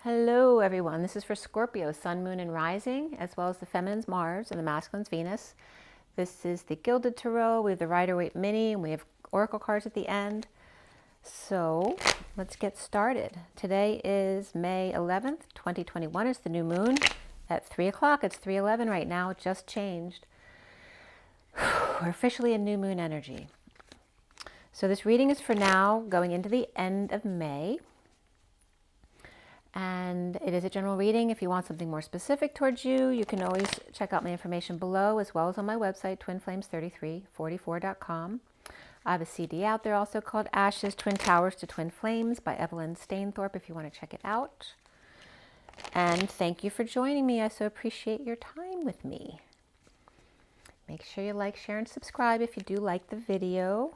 Hello everyone, this is for Scorpio, Sun, Moon, and Rising, as well as the Feminine's Mars and the Masculine's Venus. This is the Gilded Tarot. We have the Rider-Waite Mini, and we have Oracle cards at the end. So let's get started. Today is May 11th, 2021. It's the new moon at 3 o'clock. It's 3:11 right now. It just changed. We're officially in new moon energy. So this reading is for now, going into the end of May. And it is a general reading. If you want something more specific towards you, you can always check out my information below, as well as on my website, twinflames3344.com. I have a CD out there also called Ashes, Twin Towers to Twin Flames by Evelyn Stainthorpe, if you want to check it out. And thank you for joining me. I so appreciate your time with me. Make sure you like, share, and subscribe if you do like the video.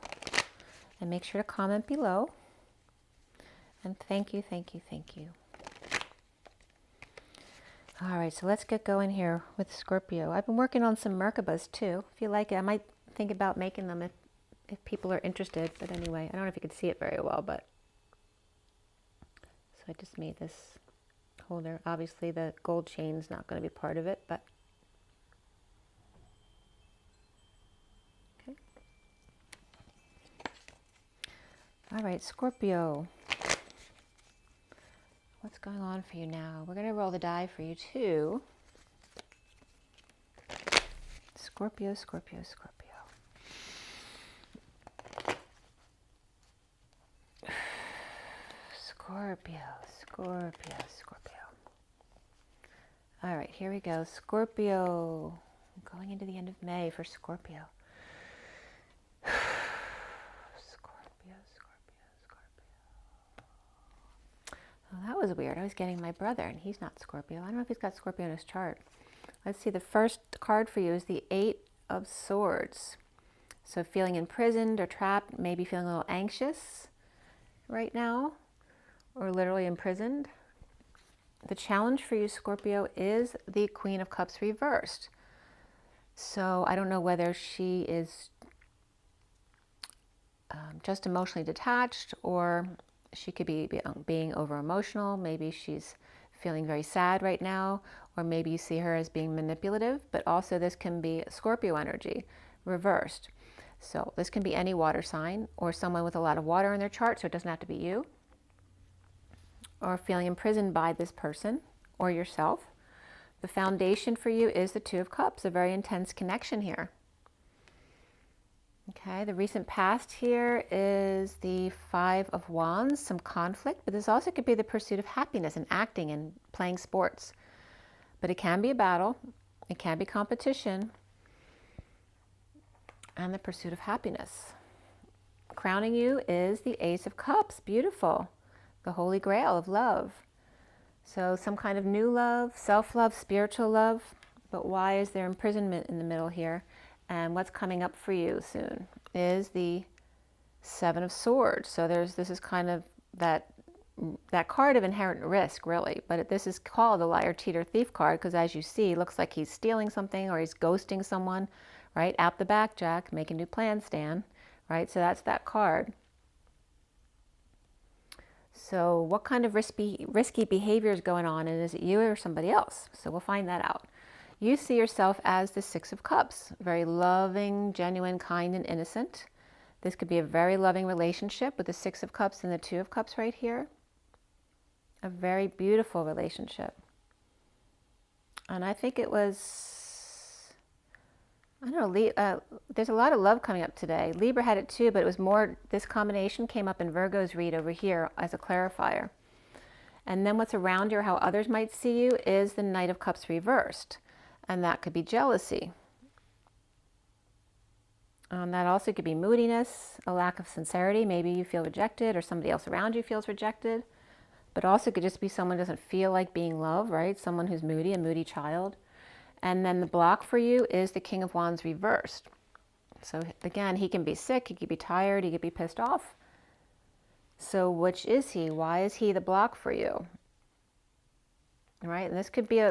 And make sure to comment below. And thank you, thank you, thank you. All right, so let's get going here with Scorpio. I've been working on some Merkabahs too. If you like it, I might think about making them if people are interested. But anyway, I don't know if you can see it very well, but so I just made this holder. Obviously, the gold chain's not going to be part of it, but okay. All right, Scorpio. What's going on for you now? We're going to roll the die for you too. Scorpio, Scorpio, Scorpio. Scorpio, Scorpio, Scorpio. All right, here we go. Scorpio. Going into the end of May for Scorpio. Well, that was weird. I was getting my brother, and he's not Scorpio. I don't know if he's got Scorpio in his chart. Let's see. The first card for you is the Eight of Swords. So feeling imprisoned or trapped, maybe feeling a little anxious right now, or literally imprisoned. The challenge for you, Scorpio, is the Queen of Cups reversed. So I don't know whether she is just emotionally detached, or she could be being over emotional. Maybe she's feeling very sad right now, or maybe you see her as being manipulative, but also this can be Scorpio energy reversed. So this can be any water sign or someone with a lot of water in their chart, so it doesn't have to be you, or feeling imprisoned by this person or yourself. The foundation for you is the Two of Cups, a very intense connection here. Okay, the recent past here is the Five of Wands, some conflict, but this also could be the pursuit of happiness and acting and playing sports. But it can be a battle, it can be competition, and the pursuit of happiness. Crowning you is the Ace of Cups, beautiful, the Holy Grail of love. So some kind of new love, self-love, spiritual love, but why is there imprisonment in the middle here? And what's coming up for you soon is the Seven of Swords. So this is kind of that card of inherent risk, really. But this is called the Liar, Cheater, Thief card because, as you see, looks like he's stealing something or he's ghosting someone, right? Out the back, Jack, make a new plan, Stan, right? So that's that card. So what kind of risky behavior is going on, and is it you or somebody else? So we'll find that out. You see yourself as the Six of Cups, very loving, genuine, kind, and innocent. This could be a very loving relationship with the Six of Cups and the Two of Cups right here. A very beautiful relationship. And I think it was, I don't know, there's a lot of love coming up today. Libra had it too, but it was more, this combination came up in Virgo's read over here as a clarifier. And then what's around you, or how others might see you, is the Knight of Cups reversed. And that could be jealousy. That also could be moodiness, a lack of sincerity. Maybe you feel rejected or somebody else around you feels rejected. But also could just be someone who doesn't feel like being loved, right? Someone who's moody, a moody child. And then the block for you is the King of Wands reversed. So again, he can be sick, he could be tired, he could be pissed off. So which is he? Why is he the block for you? Right? And this could be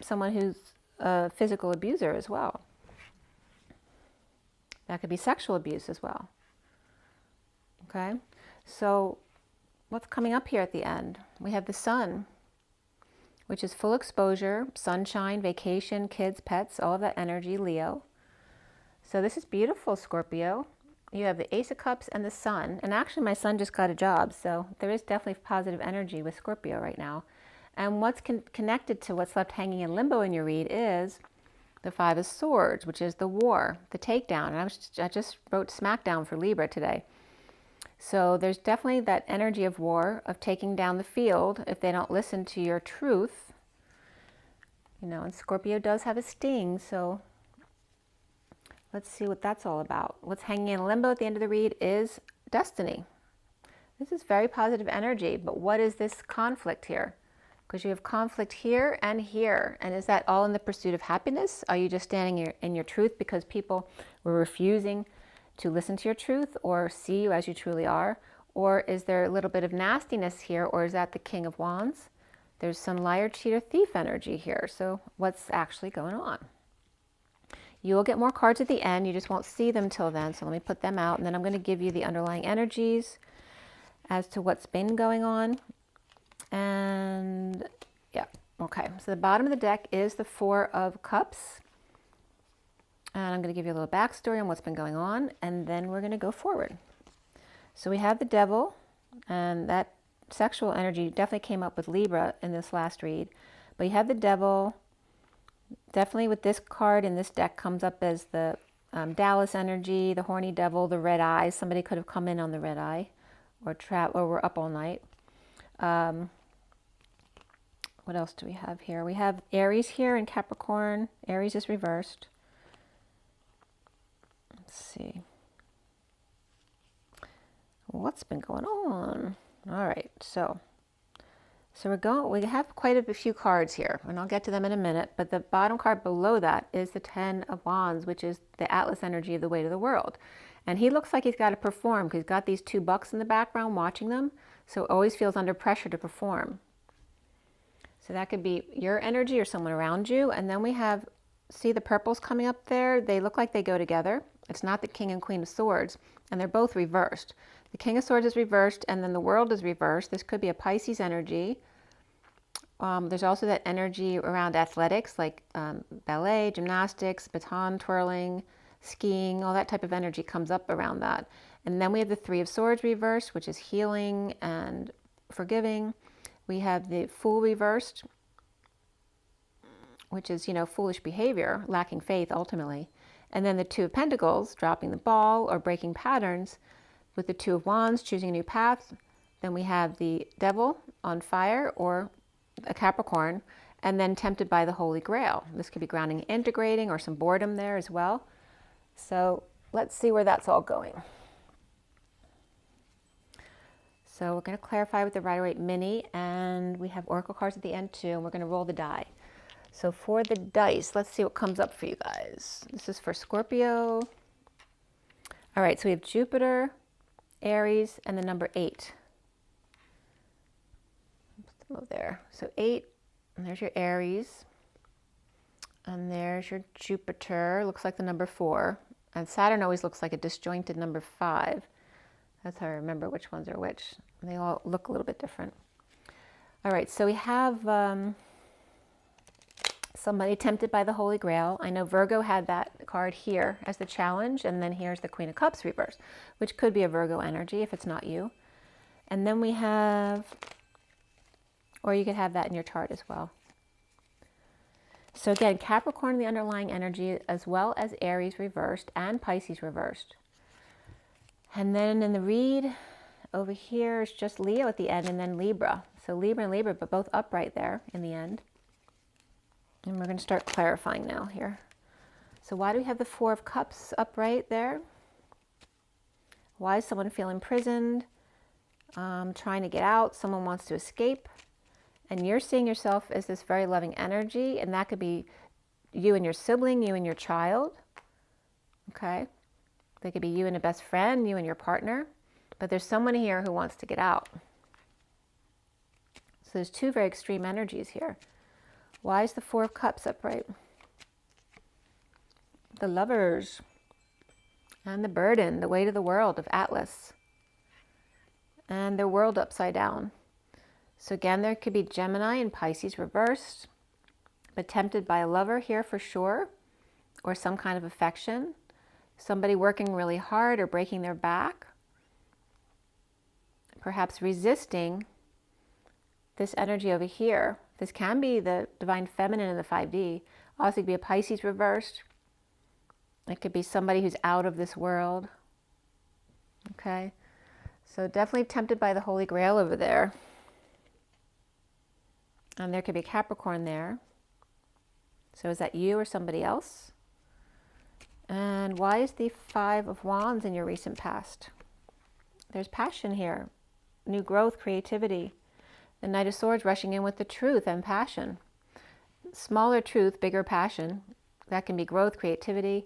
someone who's a physical abuser as well. That could be sexual abuse as well. Okay, so what's coming up here at the end? We have the Sun, which is full exposure, sunshine, vacation, kids, pets, all of that energy, Leo. So this is beautiful, Scorpio. You have the Ace of Cups and the Sun. And actually, my son just got a job, so there is definitely positive energy with Scorpio right now. And what's connected to what's left hanging in limbo in your read is the Five of Swords, which is the war, the takedown. And I just wrote Smackdown for Libra today. So there's definitely that energy of war, of taking down the field if they don't listen to your truth. You know, and Scorpio does have a sting, so let's see what that's all about. What's hanging in limbo at the end of the read is destiny. This is very positive energy, but what is this conflict here? Because you have conflict here, and is that all in the pursuit of happiness? Are you just standing in your truth because people were refusing to listen to your truth or see you as you truly are? Or is there a little bit of nastiness here, or is that the King of Wands? There's some liar, cheater, thief energy here. So what's actually going on? You will get more cards at the end. You just won't see them till then. So let me put them out, and then I'm going to give you the underlying energies as to what's been going on. And yeah, okay. So the bottom of the deck is the Four of Cups. And I'm going to give you a little backstory on what's been going on, and then we're going to go forward. So we have the Devil, and that sexual energy definitely came up with Libra in this last read. But you have the Devil. Definitely with this card in this deck comes up as the Dallas energy, the horny devil, the red eyes. Somebody could have come in on the red eye, or we're up all night. What else do we have here? We have Aries here in Capricorn. Aries is reversed. Let's see. What's been going on? All right, so we have quite a few cards here, and I'll get to them in a minute, but the bottom card below that is the Ten of Wands, which is the Atlas energy of the weight of the world. And he looks like he's got to perform because he's got these two bucks in the background watching them, so always feels under pressure to perform. So that could be your energy or someone around you. And then we have, see the purples coming up there? They look like they go together. It's not the King and Queen of Swords, and they're both reversed. The King of Swords is reversed, and then the World is reversed. This could be a Pisces energy. There's also that energy around athletics, like ballet, gymnastics, baton twirling, skiing, all that type of energy comes up around that. And then we have the Three of Swords reversed, which is healing and forgiving. We have the Fool reversed, which is, you know, foolish behavior, lacking faith ultimately. And then the Two of Pentacles, dropping the ball or breaking patterns, with the Two of Wands, choosing a new path. Then we have the Devil on fire, or a Capricorn, and then tempted by the Holy Grail. This could be grounding, integrating, or some boredom there as well. So let's see where that's all going. So we're going to clarify with the Rider-Waite Mini, and we have Oracle cards at the end too, and we're going to roll the die. So for the dice, let's see what comes up for you guys. This is for Scorpio. All right, so we have Jupiter, Aries, and the number 8. Put them over there. So 8, and there's your Aries, and there's your Jupiter. Looks like the number 4, and Saturn always looks like a disjointed number 5. That's how I remember which ones are which. They all look a little bit different. All right, so we have somebody tempted by the Holy Grail. I know Virgo had that card here as the challenge, and then here's the Queen of Cups reversed, which could be a Virgo energy if it's not you. And then we have, or you could have that in your chart as well. So again, Capricorn, the underlying energy, as well as Aries reversed and Pisces reversed. And then in the read over here is just Leo at the end, and then Libra. So Libra and Libra, but both upright there in the end. And we're going to start clarifying now here. So why do we have the Four of Cups upright there? Why is someone feeling imprisoned, trying to get out? Someone wants to escape. And you're seeing yourself as this very loving energy, and that could be you and your sibling, you and your child. Okay? They could be you and a best friend, you and your partner. But there's someone here who wants to get out. So there's two very extreme energies here. Why is the Four of Cups upright? The Lovers and the burden, the weight of the world of Atlas, and their world upside down. So again, there could be Gemini and Pisces reversed, but tempted by a lover here for sure, or some kind of affection. Somebody working really hard or breaking their back. Perhaps resisting this energy over here. This can be the divine feminine in the 5D. Also could be a Pisces reversed. It could be somebody who's out of this world. Okay. So definitely tempted by the Holy Grail over there. And there could be Capricorn there. So is that you or somebody else? And why is the 5 of Wands in your recent past? There's passion here. New growth, creativity. The Knight of Swords rushing in with the truth and passion. Smaller truth, bigger passion. That can be growth, creativity.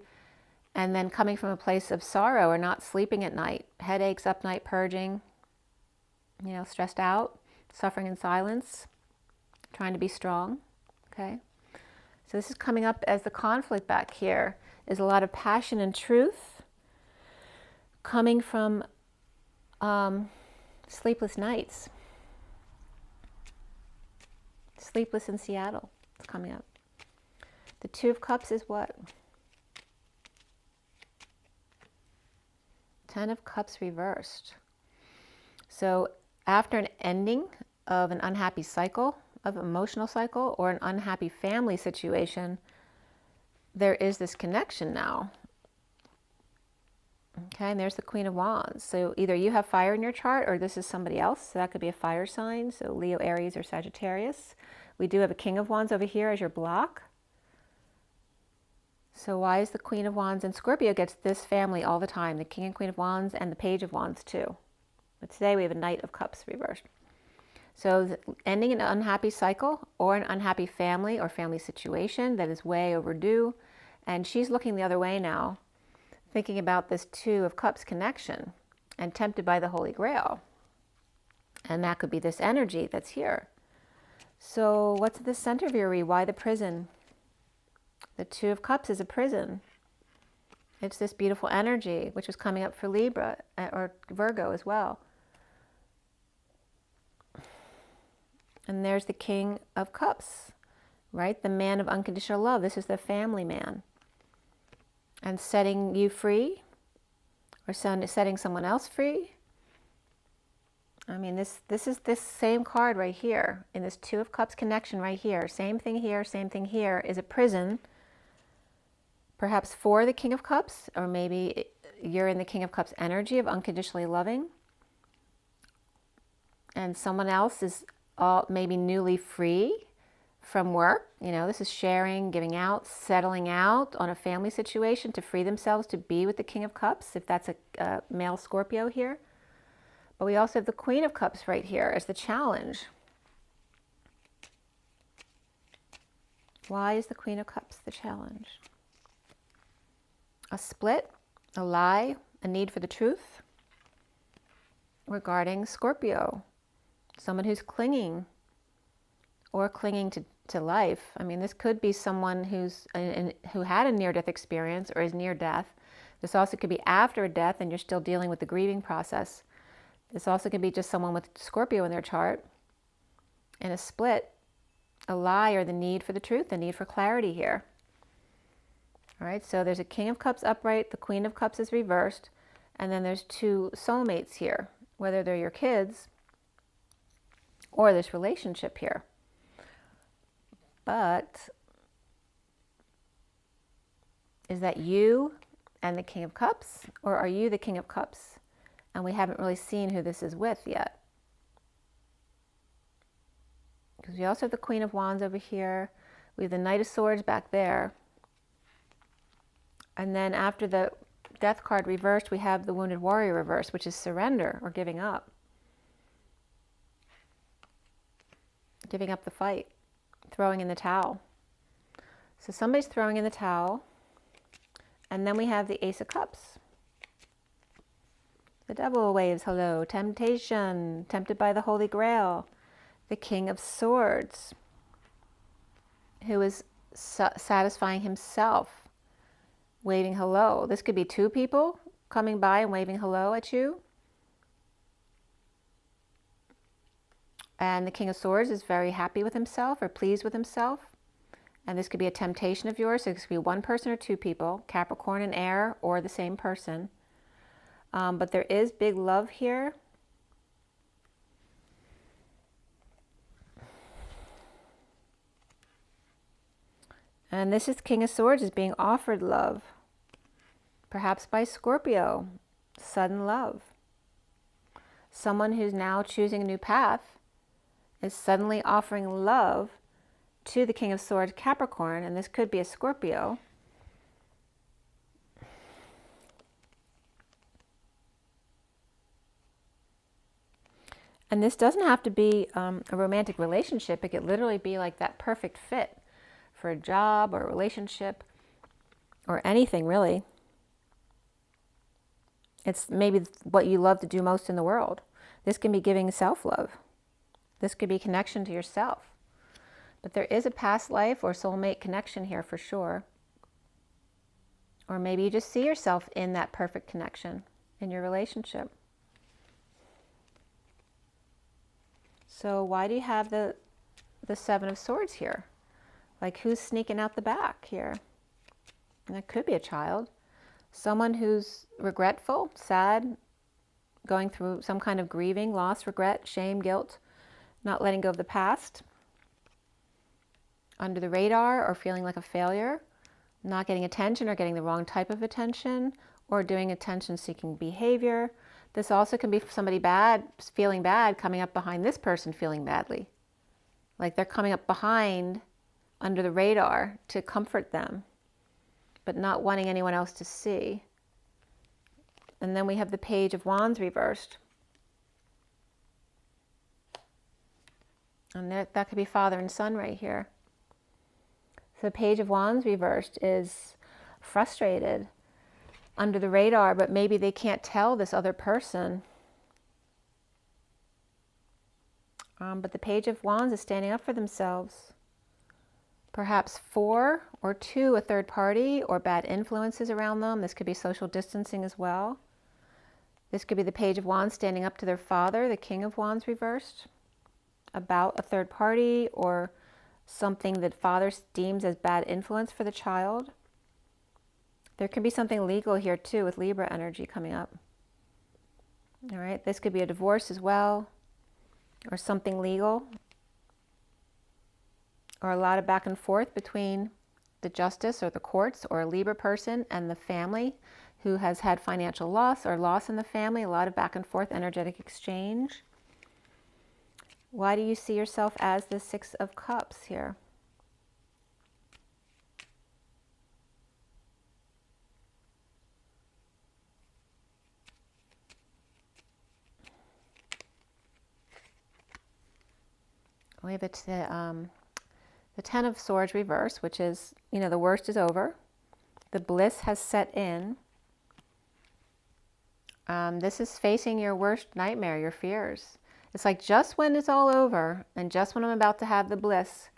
And then coming from a place of sorrow or not sleeping at night. Headaches, up night, purging. You know, stressed out. Suffering in silence. Trying to be strong. Okay. So this is coming up as the conflict back here. Is a lot of passion and truth. Coming from sleepless nights. Sleepless in Seattle. It's coming up. The 2 of Cups is what? 10 of Cups reversed. So after an ending of an unhappy cycle, of emotional cycle, or an unhappy family situation, there is this connection now. Okay, and there's the Queen of Wands. So either you have fire in your chart or this is somebody else. So that could be a fire sign, so Leo, Aries, or Sagittarius. We do have a King of Wands over here as your block. So why is the Queen of Wands and Scorpio gets this family all the time? The King and Queen of Wands and the Page of Wands too. But today we have a Knight of Cups reversed. So ending an unhappy cycle or an unhappy family or family situation that is way overdue. And she's looking the other way now, thinking about this 2 of Cups connection and tempted by the Holy Grail. And that could be this energy that's here. So what's at the center of your read? Why the prison? The 2 of Cups is a prison. It's this beautiful energy, which was coming up for Libra or Virgo as well. And there's the King of Cups, right? The man of unconditional love. This is the family man. And setting you free or setting someone else free. I mean, this is this same card right here in this 2 of Cups connection right here. Same thing here is a prison. Perhaps for the King of Cups, or maybe you're in the King of Cups energy of unconditionally loving. And someone else is maybe newly free from work. You know, this is sharing, giving out, settling out on a family situation to free themselves to be with the King of Cups, if that's a male Scorpio here. But we also have the Queen of Cups right here as the challenge. Why is the Queen of Cups the challenge? A split, a lie, a need for the truth regarding Scorpio. Someone who's clinging or clinging to life. I mean, this could be someone who had a near-death experience or is near death. This also could be after a death and you're still dealing with the grieving process. This also could be just someone with Scorpio in their chart. And a split, a lie, or the need for the truth, the need for clarity here. All right, so there's a King of Cups upright, the Queen of Cups is reversed, and then there's 2 soulmates here, whether they're your kids or this relationship here. But is that you and the King of Cups, or are you the King of Cups? And we haven't really seen who this is with yet. Because we also have the Queen of Wands over here. We have the Knight of Swords back there. And then after the Death card reversed, we have the Wounded Warrior reversed, which is surrender or giving up. Giving up the fight. Throwing in the towel. So somebody's throwing in the towel. And then we have the Ace of Cups. The Devil waves hello. Temptation. Tempted by the Holy Grail. The King of Swords. Who is satisfying himself. Waving hello. This could be 2 people coming by and waving hello at you. And the King of Swords is very happy with himself or pleased with himself. And this could be a temptation of yours. So this could be one person or two people, Capricorn and air, or the same person. But there is big love here. And this is King of Swords is being offered love. Perhaps by Scorpio. Sudden love. Someone who's now choosing a new path is suddenly offering love to the King of Swords, Capricorn, and this could be a Scorpio. And this doesn't have to be a romantic relationship. It could literally be like that perfect fit for a job or a relationship or anything really. It's maybe what you love to do most in the world. This can be giving self-love. This could be connection to yourself. But there is a past life or soulmate connection here for sure. Or maybe you just see yourself in that perfect connection in your relationship. So why do you have the Seven of Swords here? Like who's sneaking out the back here? And that could be a child. Someone who's regretful, sad, going through some kind of grieving, loss, regret, shame, guilt, not letting go of the past. Under the radar or feeling like a failure, not getting attention or getting the wrong type of attention, or doing attention-seeking behavior. This also can be somebody bad, feeling bad, coming up behind this person feeling badly. Like they're coming up behind under the radar to comfort them, but not wanting anyone else to see. And then we have the Page of Wands reversed. And that could be father and son right here. So the Page of Wands reversed is frustrated, under the radar, but maybe they can't tell this other person. But the Page of Wands is standing up for themselves. Perhaps for or to a third party or bad influences around them. This could be social distancing as well. This could be the Page of Wands standing up to their father, the King of Wands reversed, about a third party or something that father deems as bad influence for the child. There could be something legal here too with Libra energy coming up. All right, this could be a divorce as well, or something legal, or a lot of back and forth between the justice or the courts or a Libra person and the family who has had financial loss or loss in the family, a lot of back and forth energetic exchange. Why do you see yourself as the Six of Cups here? We have the Ten of Swords reverse, which is, you know, the worst is over. The bliss has set in. This is facing your worst nightmare, your fears. It's like just when it's all over and just when I'm about to have the bliss,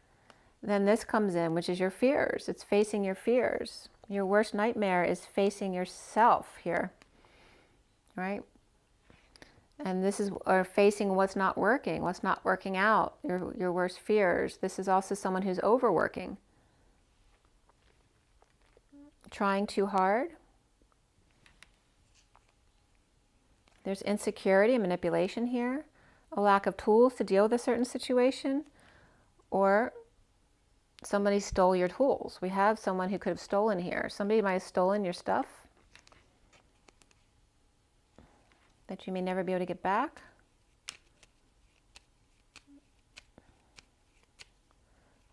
then this comes in, which is your fears. It's facing your fears. Your worst nightmare is facing yourself here, right? And this is, or facing what's not working out, your worst fears. This is also someone who's overworking, trying too hard. There's insecurity and manipulation here, a lack of tools to deal with a certain situation, or somebody stole your tools. We have someone who could have stolen here. Somebody might have stolen your stuff that you may never be able to get back.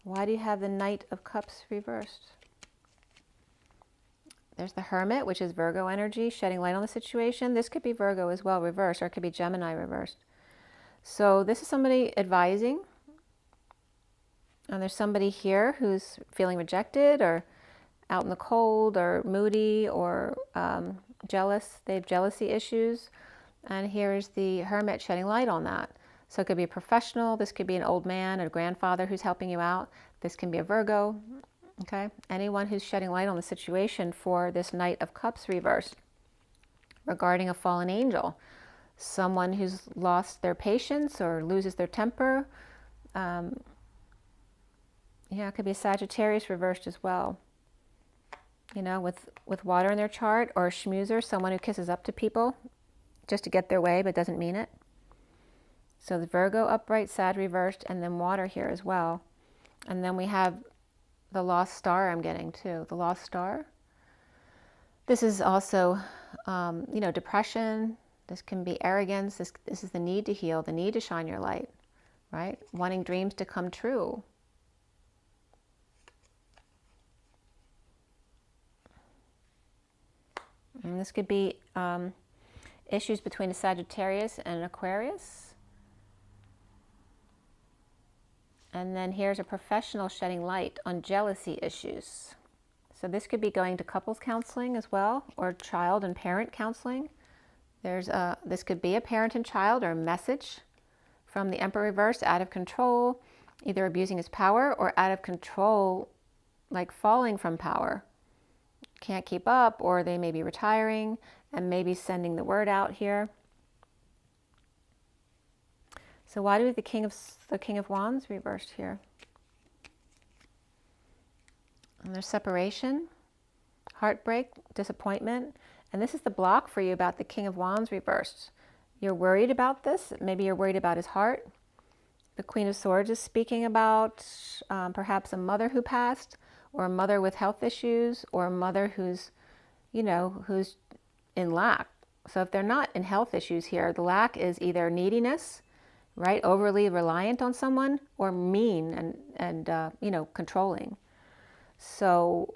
Why do you have the Knight of Cups reversed? There's the Hermit, which is Virgo energy, shedding light on the situation. This could be Virgo as well, reversed, or it could be Gemini reversed. So this is somebody advising. And there's somebody here who's feeling rejected or out in the cold or moody or jealous. They have jealousy issues. And here's the Hermit shedding light on that. So it could be a professional. This could be an old man, a grandfather who's helping you out. This can be a Virgo. Okay, anyone who's shedding light on the situation for this Knight of Cups reversed regarding a fallen angel. someone who's lost their patience or loses their temper. Yeah, it could be a Sagittarius reversed as well. You know, with water in their chart, or a schmoozer, someone who kisses up to people just to get their way but doesn't mean it. So the Virgo upright, Sag reversed, and then water here as well. And then we have the lost star I'm getting too. The lost star. This is also, you know, depression. This can be arrogance. This is the need to heal, the need to shine your light, right? Wanting dreams to come true. And this could be issues between a Sagittarius and an Aquarius. And then here's a professional shedding light on jealousy issues. So this could be going to couples counseling as well, or child and parent counseling. This could be a parent and child, or a message from the Emperor reverse, out of control, either abusing his power or out of control, like falling from power. Can't keep up, or they may be retiring and maybe sending the word out here. So why do we have the King of Wands reversed here? And there's separation, heartbreak, disappointment. And this is the block for you about the King of Wands reversed. You're worried about this. Maybe you're worried about his heart. The Queen of Swords is speaking about perhaps a mother who passed, or a mother with health issues, or a mother who's, you know, who's in lack. So if they're not in health issues here, the lack is either neediness, right, overly reliant on someone, or mean and you know, controlling. So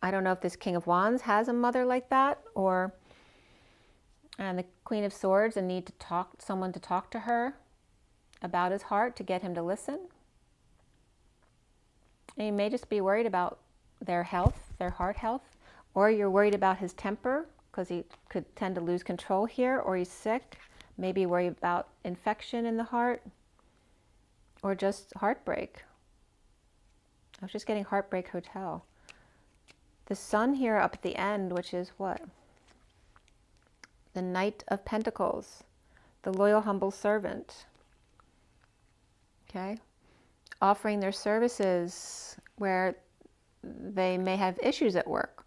I don't know if this King of Wands has a mother like that, and the Queen of Swords, a need to someone to talk to her about his heart, to get him to listen. And you may just be worried about their health, their heart health, or you're worried about his temper because he could tend to lose control here, or he's sick. Maybe worried about infection in the heart, or just heartbreak. I was just getting Heartbreak Hotel. The Sun here up at the end, which is what? The Knight of Pentacles, the loyal, humble servant. Okay? Offering their services where they may have issues at work.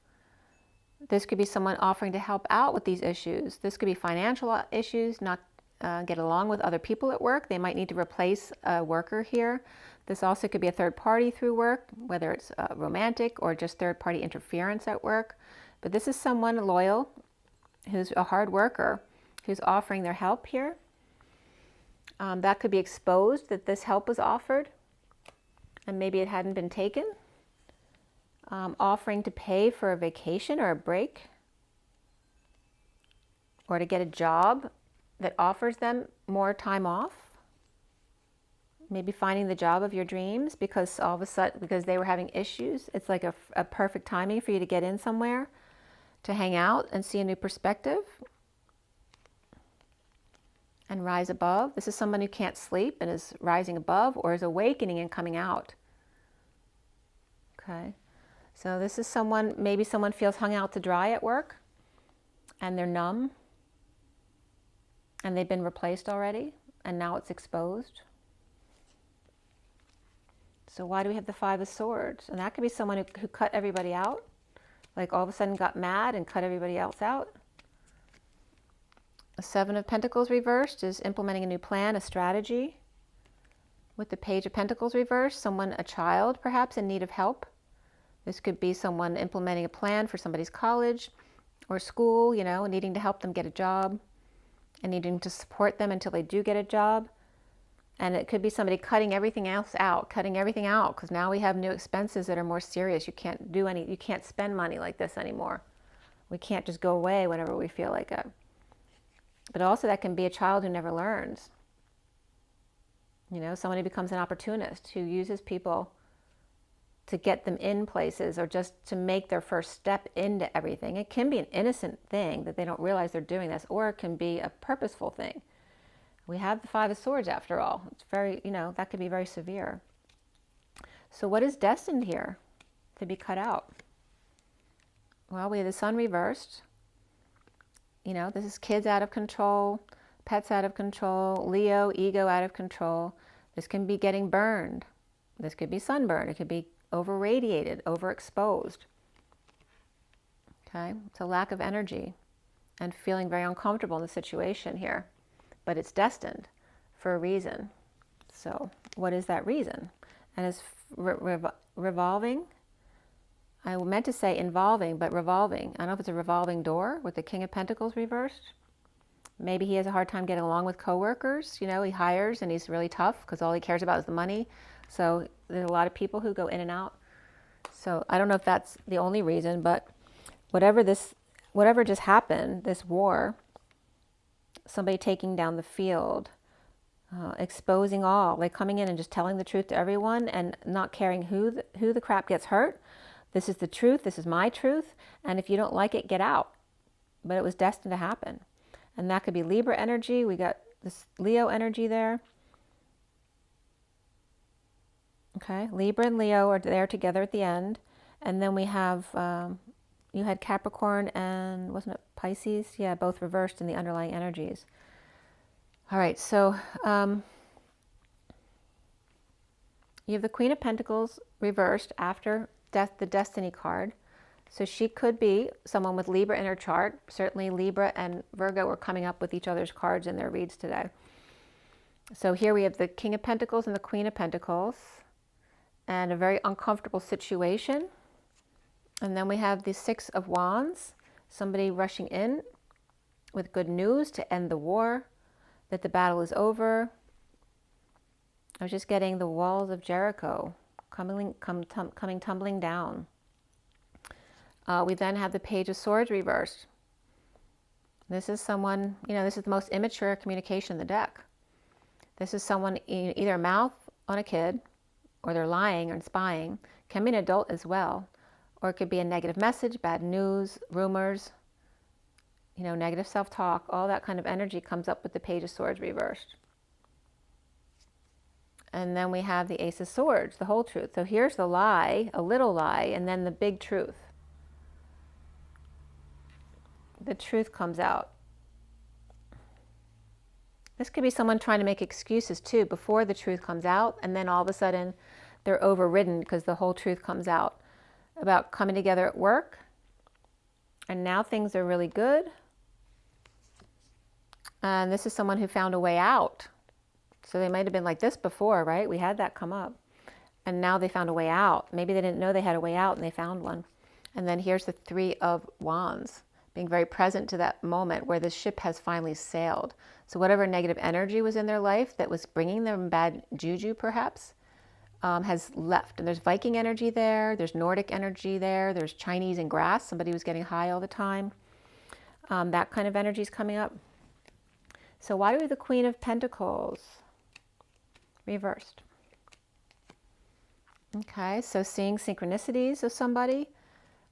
This could be someone offering to help out with these issues. This could be financial issues, not get along with other people at work. They might need to replace a worker here. This also could be a third party through work, whether it's romantic or just third party interference at work. But this is someone loyal, who's a hard worker, who's offering their help here. That could be exposed, that this help was offered, and maybe it hadn't been taken. Offering to pay for a vacation or a break, or to get a job that offers them more time off. Maybe finding the job of your dreams because all of a sudden, because they were having issues, it's like a perfect timing for you to get in somewhere, to hang out and see a new perspective and rise above. This is someone who can't sleep and is rising above, or is awakening and coming out. Okay. So this is someone, maybe someone feels hung out to dry at work and they're numb and they've been replaced already and now it's exposed. So why do we have the Five of Swords? And that could be someone who cut everybody out, like all of a sudden got mad and cut everybody else out. The Seven of Pentacles reversed is implementing a new plan, a strategy. With the Page of Pentacles reversed, someone, a child perhaps, in need of help. This could be someone implementing a plan for somebody's college or school, you know, needing to help them get a job and needing to support them until they do get a job. And it could be somebody cutting everything else out, because now we have new expenses that are more serious. You can't spend money like this anymore. We can't just go away whenever we feel like it. But also that can be a child who never learns. You know, someone who becomes an opportunist, who uses people to get them in places or just to make their first step into everything. It can be an innocent thing that they don't realize they're doing this, or it can be a purposeful thing. We have the Five of Swords after all. It's very, you know, that could be very severe. So what is destined here to be cut out? Well, we have the Sun reversed. You know, this is kids out of control, pets out of control, Leo, ego out of control. This can be getting burned. This could be sunburn. It could be over-radiated, overexposed. Okay, it's a lack of energy and feeling very uncomfortable in the situation here. But it's destined for a reason. So what is that reason? And it's revolving. I meant to say involving, but revolving. I don't know if it's a revolving door with the King of Pentacles reversed. Maybe he has a hard time getting along with coworkers. You know, he hires and he's really tough because all he cares about is the money. So there's a lot of people who go in and out. So I don't know if that's the only reason, but whatever just happened, this war, somebody taking down the field, exposing all, like coming in and just telling the truth to everyone and not caring who the crap gets hurt. This is the truth. This is my truth. And if you don't like it, get out. But it was destined to happen. And that could be Libra energy. We got this Leo energy there. Okay, Libra and Leo are there together at the end. And then we have, you had Capricorn and, wasn't it Pisces? Yeah, both reversed in the underlying energies. All right, so you have the Queen of Pentacles reversed after the Destiny card. So she could be someone with Libra in her chart. Certainly Libra and Virgo are coming up with each other's cards in their reads today. So here we have the King of Pentacles and the Queen of Pentacles and a very uncomfortable situation. And then we have the Six of Wands, somebody rushing in with good news to end the war, that the battle is over. I was just getting the walls of Jericho coming tumbling down. We then have the Page of Swords reversed. This is someone, you know, this is the most immature communication in the deck. This is someone either mouth on a kid, or they're lying or spying. Can be an adult as well. Or it could be a negative message, bad news, rumors, you know, negative self-talk. All that kind of energy comes up with the Page of Swords reversed. And then we have the Ace of Swords, the whole truth. So here's the lie, a little lie, and then the big truth. The truth comes out. This could be someone trying to make excuses too before the truth comes out, and then all of a sudden they're overridden because the whole truth comes out about coming together at work. And now things are really good. And this is someone who found a way out. So they might have been like this before, right? We had that come up. And now they found a way out. Maybe they didn't know they had a way out and they found one. And then here's the Three of Wands, being very present to that moment where the ship has finally sailed. So whatever negative energy was in their life that was bringing them bad juju perhaps, has left. And there's Viking energy there, there's Nordic energy there, there's Chinese and grass, somebody was getting high all the time. That kind of energy is coming up. So why do we have the Queen of Pentacles reversed? Okay, so seeing synchronicities of somebody,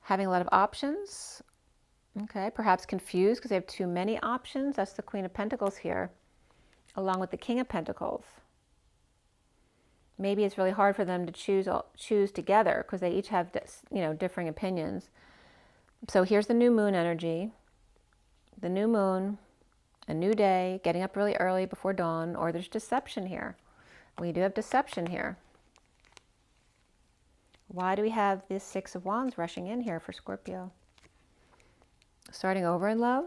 having a lot of options. Okay, perhaps confused because they have too many options. That's the Queen of Pentacles here, along with the King of Pentacles. Maybe it's really hard for them to choose together because they each have, you know, differing opinions. So here's the new moon energy. The new moon, a new day, getting up really early before dawn, or there's deception here. We do have deception here. Why do we have this Six of Wands rushing in here for Scorpio? Starting over in love,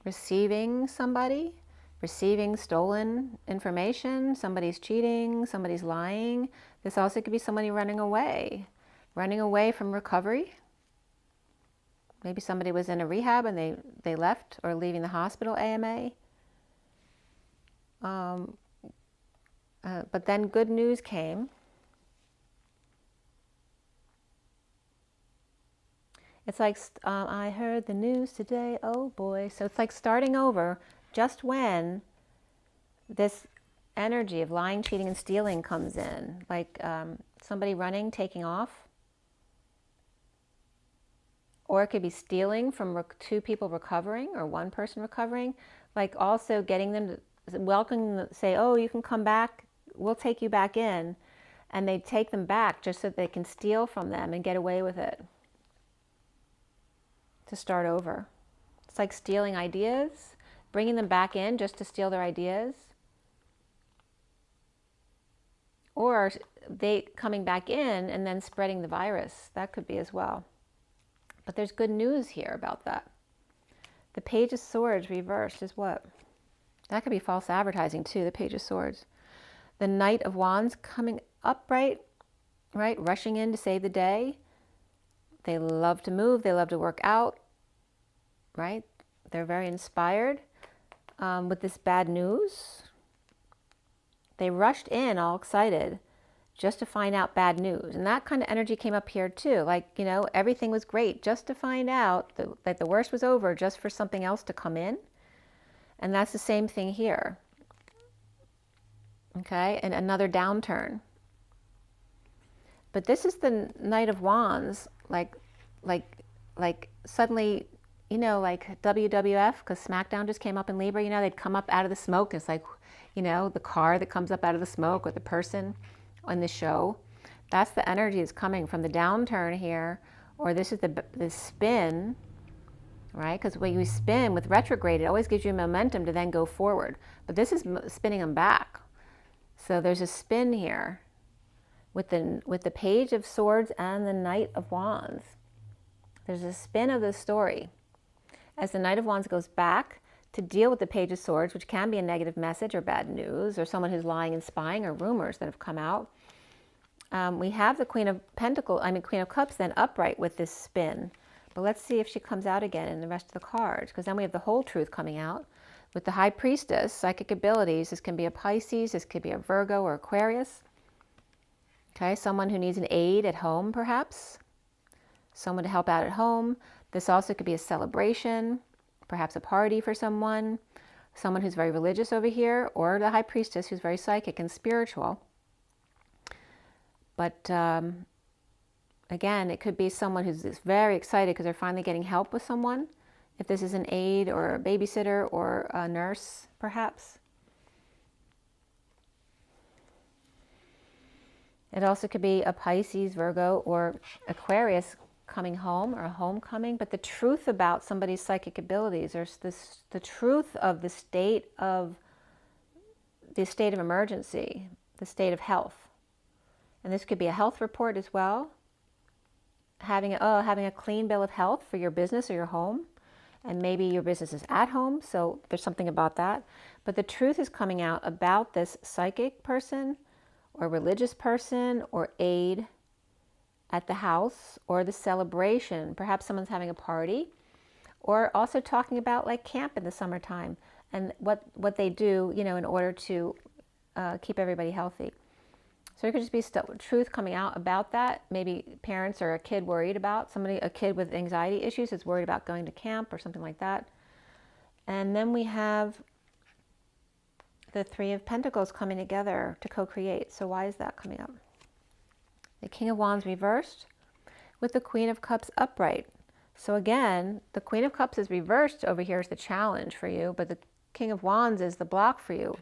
receiving somebody, receiving stolen information, somebody's cheating, somebody's lying. This also could be somebody running away from recovery. Maybe somebody was in a rehab and they left, or leaving the hospital, AMA. But then good news came. It's like, I heard the news today, oh boy. So it's like starting over just when this energy of lying, cheating, and stealing comes in. Like somebody running, taking off. Or it could be stealing from two people recovering, or one person recovering. Like also getting them to welcome them, say, oh, you can come back, we'll take you back in. And they take them back just so that they can steal from them and get away with it. To start over. It's like stealing ideas, bringing them back in just to steal their ideas. Or they coming back in and then spreading the virus. That could be as well. But there's good news here about that. The Page of Swords reversed is what? That could be false advertising too, the Page of Swords. The Knight of Wands coming upright, right? Rushing in to save the day. They love to move. They love to work out, right? They're very inspired with this bad news. They rushed in all excited just to find out bad news. And that kind of energy came up here too. Like, you know, everything was great just to find out that the worst was over, just for something else to come in. And that's the same thing here. Okay, and another downturn. But this is the Knight of Wands, like suddenly, you know, like WWF, because SmackDown just came up in Libra, you know, they'd come up out of the smoke. It's like, you know, the car that comes up out of the smoke, or the person on the show. That's the energy that's coming from the downturn here. Or this is the spin, right? Because when you spin with retrograde, it always gives you momentum to then go forward. But this is spinning them back. So there's a spin here with the Page of Swords and the Knight of Wands. There's a spin of the story as the Knight of Wands goes back to deal with the Page of Swords, which can be a negative message or bad news, or someone who's lying and spying, or rumors that have come out. We have the Queen of Cups then upright with this spin. But let's see if she comes out again in the rest of the cards, because then we have the whole truth coming out. With the High Priestess, psychic abilities, this can be a Pisces, this could be a Virgo or Aquarius. Okay, someone who needs an aid at home, perhaps. Someone to help out at home. This also could be a celebration, perhaps a party for someone. Someone who's very religious over here, or the High Priestess who's very psychic and spiritual. But again, it could be someone who's very excited because they're finally getting help with someone. If this is an aide or a babysitter or a nurse, perhaps. It also could be a Pisces, Virgo, or Aquarius coming home, or a homecoming. But the truth about somebody's psychic abilities, there's the truth of the state of emergency, the state of health. And this could be a health report as well. Having a clean bill of health for your business or your home. And maybe your business is at home, so there's something about that. But the truth is coming out about this psychic person or religious person or aide at the house, or the celebration. Perhaps someone's having a party, or also talking about like camp in the summertime and what they do, you know, in order to keep everybody healthy. So it could just be truth coming out about that. Maybe parents or a kid worried about a kid with anxiety issues is worried about going to camp or something like that. And then we have the Three of Pentacles coming together to co-create. So why is that coming up? The King of Wands reversed with the Queen of Cups upright. So again, the Queen of Cups is reversed over here is the challenge for you, but the King of Wands is the block for you.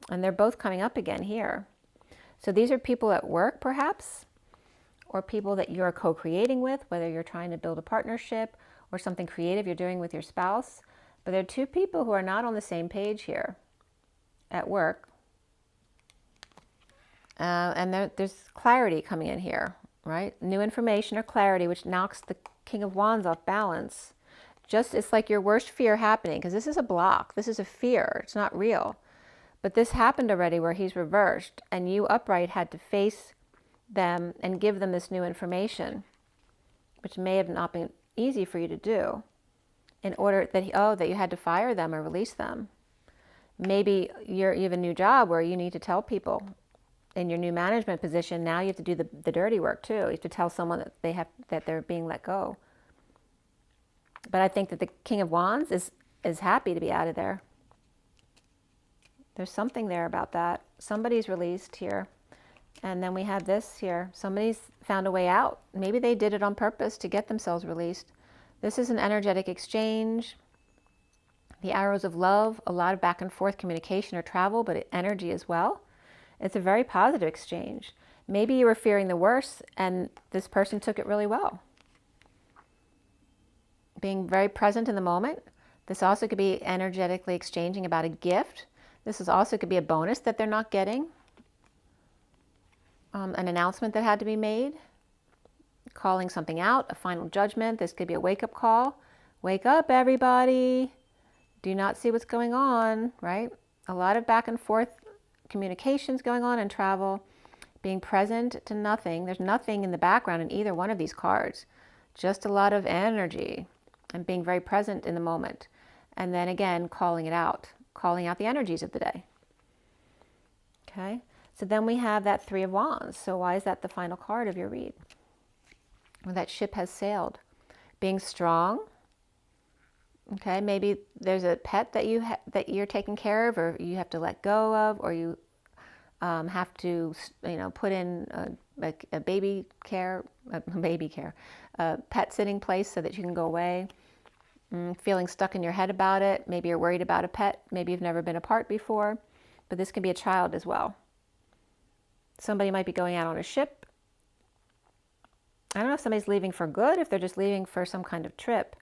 And they're both coming up again here. So these are people at work, perhaps, or people that you're co-creating with, whether you're trying to build a partnership or something creative you're doing with your spouse. But there are two people who are not on the same page here at work. And there's clarity coming in here, right? New information or clarity, which knocks the King of Wands off balance. It's like your worst fear happening, because this is a block. This is a fear. It's not real. But this happened already where he's reversed, and you upright had to face them and give them this new information, which may have not been easy for you to do, in order that you had to fire them or release them. Maybe you have a new job where you need to tell people in your new management position. Now you have to do the dirty work too. You have to tell someone that they're being let go. But I think that the King of Wands is happy to be out of there. There's something there about that. Somebody's released here. And then we have this here. Somebody's found a way out. Maybe they did it on purpose to get themselves released. This is an energetic exchange. The arrows of love, a lot of back and forth communication or travel, but energy as well. It's a very positive exchange. Maybe you were fearing the worst and this person took it really well. Being very present in the moment. This also could be energetically exchanging about a gift. This is also could be a bonus that they're not getting. An announcement that had to be made. Calling something out, a final judgment. This could be a wake-up call. Wake up, everybody. Do you not see what's going on, right? A lot of back and forth communications going on and travel. Being present to nothing. There's nothing in the background in either one of these cards. Just a lot of energy and being very present in the moment. And then again, calling it out. Calling out the energies of the day. Okay? So then we have that Three of Wands. So why is that the final card of your read? Well, that ship has sailed. Being strong. Okay, maybe there's a pet that that you're taking care of, or you have to let go of, or you have to, put in a baby care, pet sitting place so that you can go away. Feeling stuck in your head about it. Maybe you're worried about a pet. Maybe you've never been apart before, but this can be a child as well. Somebody might be going out on a ship. I don't know if somebody's leaving for good, if they're just leaving for some kind of trip.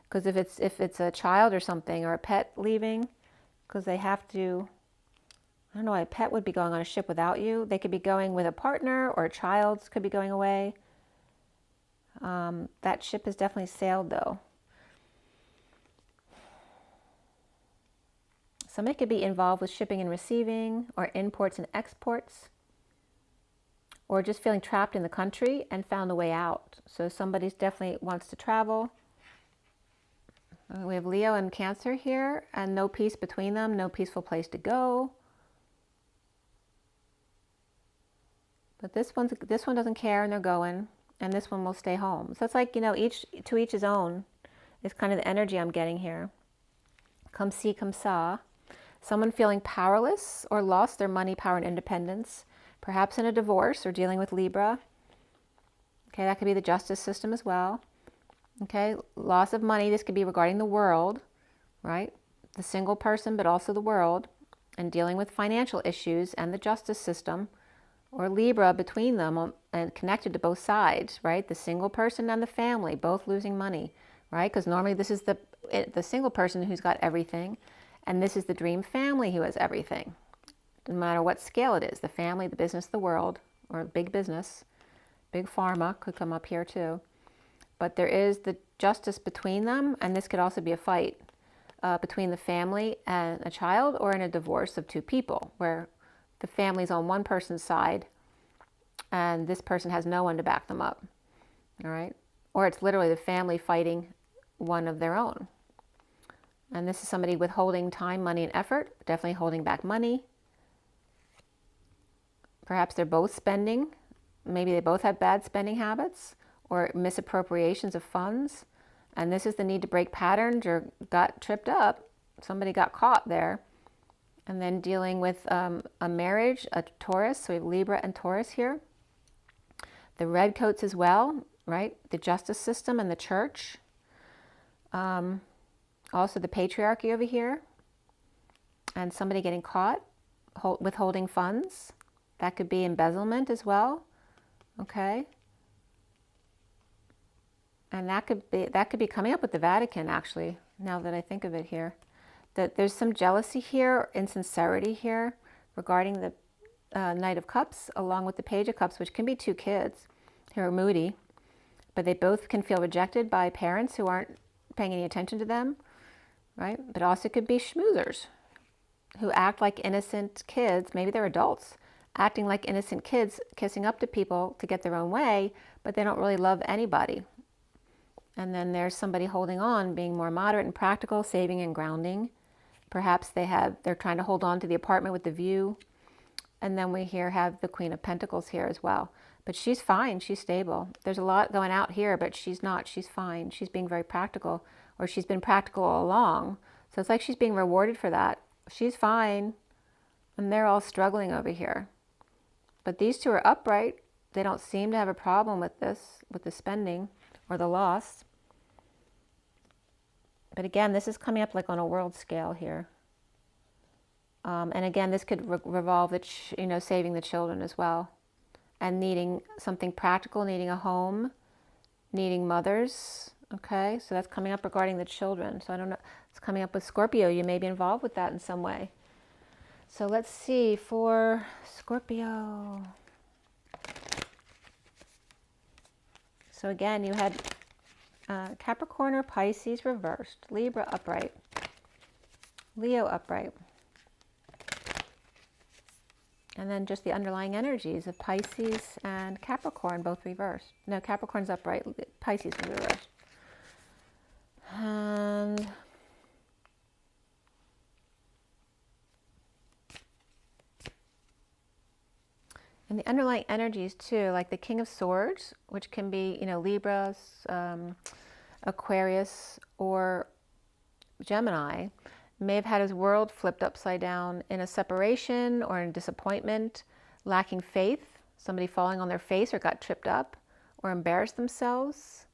Because if it's a child or something, or a pet leaving, because they have to, I don't know why a pet would be going on a ship without you. They could be going with a partner, or a child could be going away. That ship has definitely sailed though. Somebody could be involved with shipping and receiving, or imports and exports, or just feeling trapped in the country and found a way out. So somebody definitely wants to travel. We have Leo and Cancer here, and no peace between them, no peaceful place to go. But this one doesn't care, and they're going, and this one will stay home. So it's like, each to each his own is kind of the energy I'm getting here. Come see, come saw. Someone feeling powerless or lost their money, power, and independence, perhaps in a divorce or dealing with Libra. Okay, that could be the justice system as well. Okay, loss of money. This could be regarding the world, right? The single person, but also the world, and dealing with financial issues and the justice system, or Libra between them and connected to both sides, right? The single person and the family, both losing money, right? Because normally this is the single person who's got everything, and this is the dream family who has everything. No matter what scale it is, the family, the business, the world, or big business, big pharma could come up here too. But there is the justice between them, and this could also be a fight between the family and a child, or in a divorce of two people, where the family's on one person's side and this person has no one to back them up, all right? Or it's literally the family fighting one of their own. And this is somebody withholding time, money, and effort, definitely holding back money. Perhaps they're both spending. Maybe they both have bad spending habits or misappropriations of funds. And this is the need to break patterns, or got tripped up. Somebody got caught there. And then dealing with a marriage, a Taurus. So we have Libra and Taurus here. The red coats as well, right? The justice system and the church. Also the patriarchy over here. And somebody getting caught withholding funds. That could be embezzlement as well. Okay. And that could be coming up with the Vatican, actually, now that I think of it here. That there's some jealousy here, insincerity here regarding the Knight of Cups, along with the Page of Cups, which can be two kids who are moody, but they both can feel rejected by parents who aren't paying any attention to them, right? But also could be schmoozers who act like innocent kids. Maybe they're adults acting like innocent kids, kissing up to people to get their own way, but they don't really love anybody. And then there's somebody holding on, being more moderate and practical, saving and grounding. Perhaps they're trying to hold on to the apartment with the view. And then we here have the Queen of Pentacles here as well. But she's fine, she's stable. There's a lot going out here, but she's not, she's fine. She's being very practical, or she's been practical all along. So it's like she's being rewarded for that. She's fine, and they're all struggling over here. But these two are upright. They don't seem to have a problem with this, with the spending or the loss. But again, this is coming up like on a world scale here. And again, this could revolve at, saving the children as well. And needing something practical, needing a home, needing mothers, Okay, so that's coming up regarding the children. So I don't know, it's coming up with Scorpio. You may be involved with that in some way. So let's see for Scorpio. So again, you had Capricorn or Pisces reversed, Libra upright, Leo upright. And then just the underlying energies of Pisces and Capricorn, both reversed. No, Capricorn's upright, Pisces is reversed. And the underlying energies too, like the King of Swords, which can be, you know, Libra, Aquarius, or Gemini, may have had his world flipped upside down in a separation or in disappointment, lacking faith, somebody falling on their face or got tripped up or embarrassed themselves,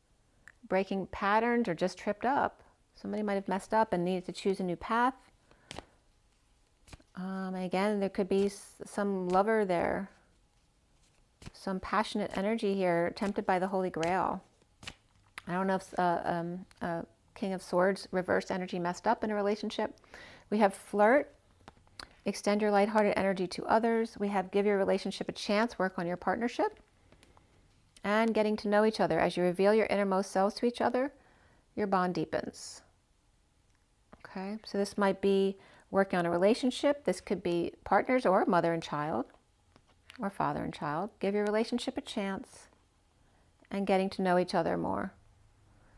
breaking patterns or just tripped up. Somebody might have messed up and needed to choose a new path. Again, there could be some lover there, some passionate energy here, tempted by the Holy Grail. I don't know if King of Swords reversed energy messed up in a relationship. We have flirt, extend your lighthearted energy to others. We have give your relationship a chance, work on your partnership, and getting to know each other. As you reveal your innermost selves to each other, your bond deepens. Okay, so this might be working on a relationship. This could be partners or mother and child or father and child. Give your relationship a chance and getting to know each other more.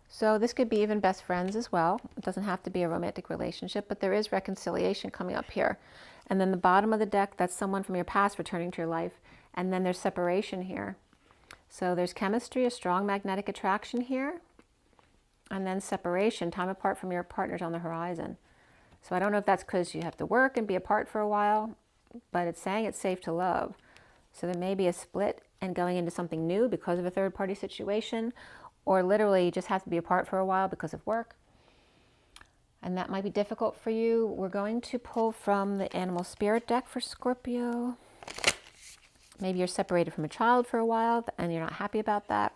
So this could be even best friends as well. It doesn't have to be a romantic relationship, but there is reconciliation coming up here. And then the bottom of the deck, that's someone from your past returning to your life. And then there's separation here. So there's chemistry, a strong magnetic attraction here. And then separation, time apart from your partners on the horizon. So I don't know if that's because you have to work and be apart for a while, but it's saying it's safe to love. So there may be a split and going into something new because of a third party situation, or literally you just have to be apart for a while because of work. And that might be difficult for you. We're going to pull from the Animal Spirit deck for Scorpio. Maybe you're separated from a child for a while and you're not happy about that.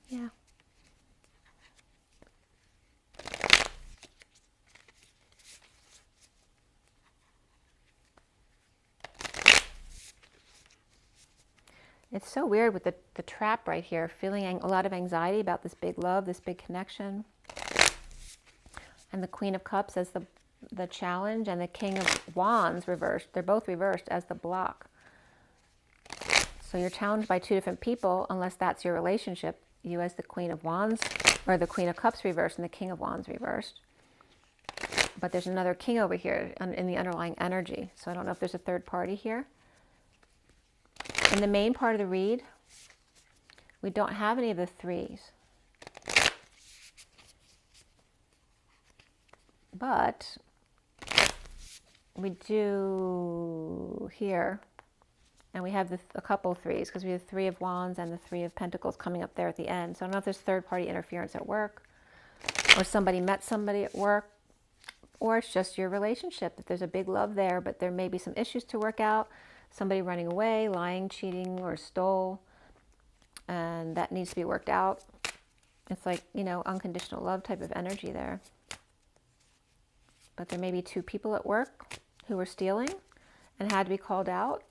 Yeah. It's so weird with the trap right here, feeling a lot of anxiety about this big love, this big connection. And the Queen of Cups as the challenge, and the King of Wands reversed. They're both reversed as the block. So you're challenged by two different people, unless that's your relationship. You as the Queen of Wands, or the Queen of Cups reversed and the King of Wands reversed. But there's another king over here in the underlying energy. So I don't know if there's a third party here. In the main part of the read, we don't have any of the threes. But we do here. And we have a couple of threes, because we have 3 of Wands and the 3 of Pentacles coming up there at the end. So I don't know if there's third-party interference at work, or somebody met somebody at work, or it's just your relationship. If there's a big love there, but there may be some issues to work out, somebody running away, lying, cheating, or stole, and that needs to be worked out. It's like, you know, unconditional love type of energy there. But there may be 2 people at work who were stealing and had to be called out.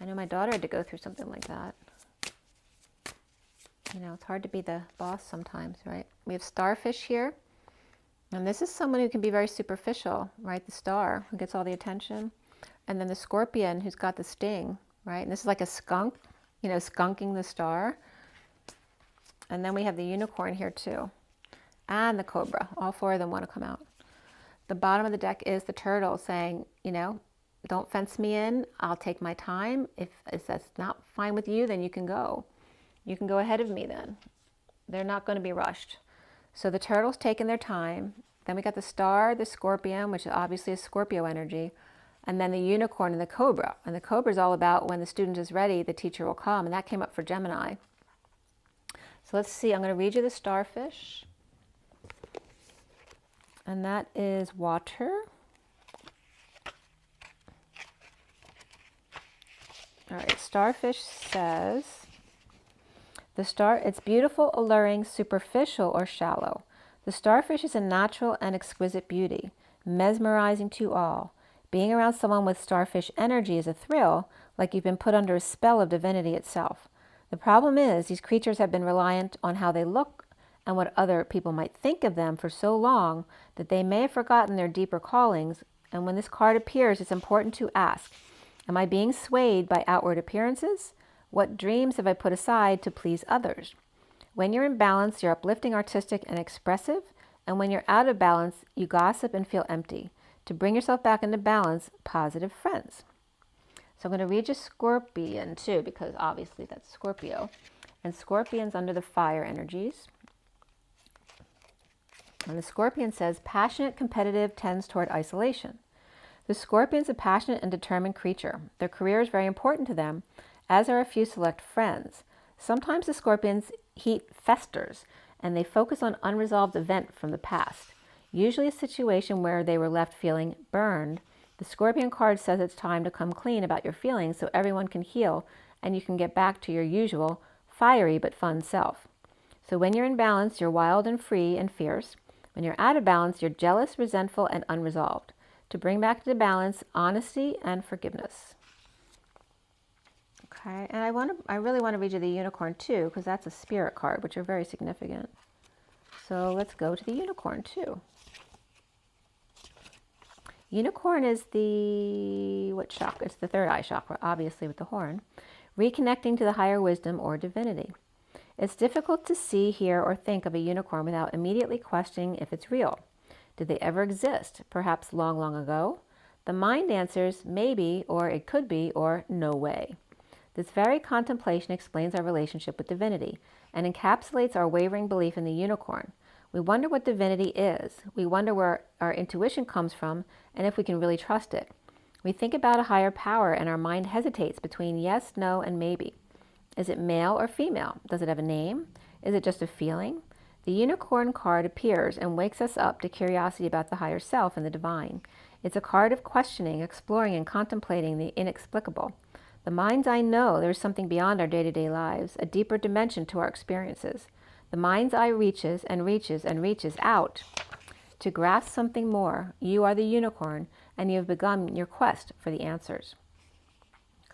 I know my daughter had to go through something like that. You know, it's hard to be the boss sometimes, right? We have Starfish here. And this is someone who can be very superficial, right? The Star, who gets all the attention. And then the Scorpion, who's got the sting, right? And this is like a skunk, you know, skunking the Star. And then we have the Unicorn here too. And the Cobra. All 4 of them want to come out. The bottom of the deck is the Turtle saying, you know, don't fence me in. I'll take my time. If that's not fine with you, then you can go. You can go ahead of me then. They're not going to be rushed. So the Turtle's taking their time. Then we got the Star, the Scorpion, which is obviously a Scorpio energy. And then the Unicorn and the Cobra. And the Cobra is all about when the student is ready, the teacher will come. And that came up for Gemini. So let's see. I'm going to read you the Starfish. And that is water. All right, Starfish says, it's beautiful, alluring, superficial, or shallow. The starfish is a natural and exquisite beauty, mesmerizing to all. Being around someone with starfish energy is a thrill, like you've been put under a spell of divinity itself. The problem is, these creatures have been reliant on how they look and what other people might think of them for so long that they may have forgotten their deeper callings. And when this card appears, it's important to ask, am I being swayed by outward appearances? What dreams have I put aside to please others? When you're in balance, you're uplifting, artistic, and expressive. And when you're out of balance, you gossip and feel empty. To bring yourself back into balance, positive friends. So I'm going to read you Scorpion too, because obviously that's Scorpio. And Scorpion's under the fire energies. And the Scorpion says, passionate, competitive, tends toward isolation. The Scorpion's a passionate and determined creature. Their career is very important to them, as are a few select friends. Sometimes the Scorpion's heat festers, and they focus on unresolved event from the past, usually a situation where they were left feeling burned. The Scorpion card says it's time to come clean about your feelings so everyone can heal and you can get back to your usual fiery but fun self. So when you're in balance, you're wild and free and fierce. When you're out of balance, you're jealous, resentful, and unresolved. To bring back to balance, honesty and forgiveness. Okay, and I really want to read you the unicorn too, because that's a spirit card, which are very significant. So let's go to the unicorn too. Unicorn is what chakra? It's the third eye chakra, obviously with the horn. Reconnecting to the higher wisdom or divinity. It's difficult to see, hear, or think of a unicorn without immediately questioning if it's real. Did they ever exist? Perhaps long, long ago? The mind answers maybe, or it could be, or no way. This very contemplation explains our relationship with divinity and encapsulates our wavering belief in the unicorn. We wonder what divinity is. We wonder where our intuition comes from and if we can really trust it. We think about a higher power and our mind hesitates between yes, no, and maybe. Is it male or female? Does it have a name? Is it just a feeling? The unicorn card appears and wakes us up to curiosity about the higher self and the divine. It's a card of questioning, exploring, and contemplating the inexplicable. The mind's eye knows there's something beyond our day-to-day lives, a deeper dimension to our experiences. The mind's eye reaches and reaches and reaches out to grasp something more. You are the unicorn, and you have begun your quest for the answers.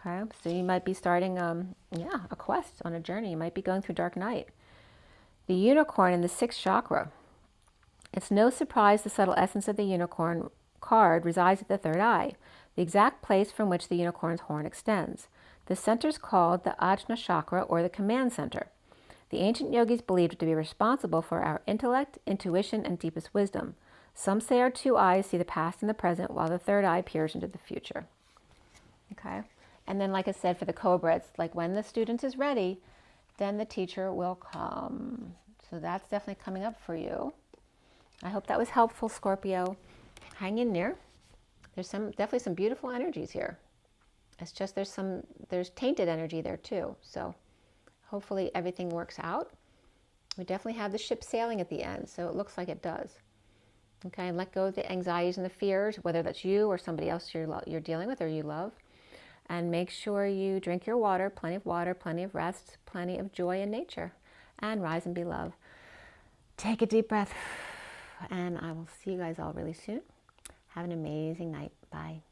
Okay, so you might be starting a quest on a journey. You might be going through dark night. The unicorn in the sixth chakra. It's no surprise the subtle essence of the unicorn card resides at the third eye, the exact place from which the unicorn's horn extends. The center is called the Ajna chakra, or the command center. The ancient yogis believed it to be responsible for our intellect, intuition, and deepest wisdom. Some say our two eyes see the past and the present, while the third eye peers into the future. Okay? And then, like I said, for the cobra, it's like when the student is ready, then the teacher will come. So that's definitely coming up for you. I hope that was helpful, Scorpio. Hang in there. There's definitely some beautiful energies here. It's just there's tainted energy there too. So hopefully everything works out. We definitely have the ship sailing at the end, so it looks like it does. Okay, and let go of the anxieties and the fears, whether that's you or somebody else you're dealing with or you love. And make sure you drink your water, plenty of rest, plenty of joy in nature, and rise and be love. Take a deep breath, and I will see you guys all really soon. Have an amazing night. Bye.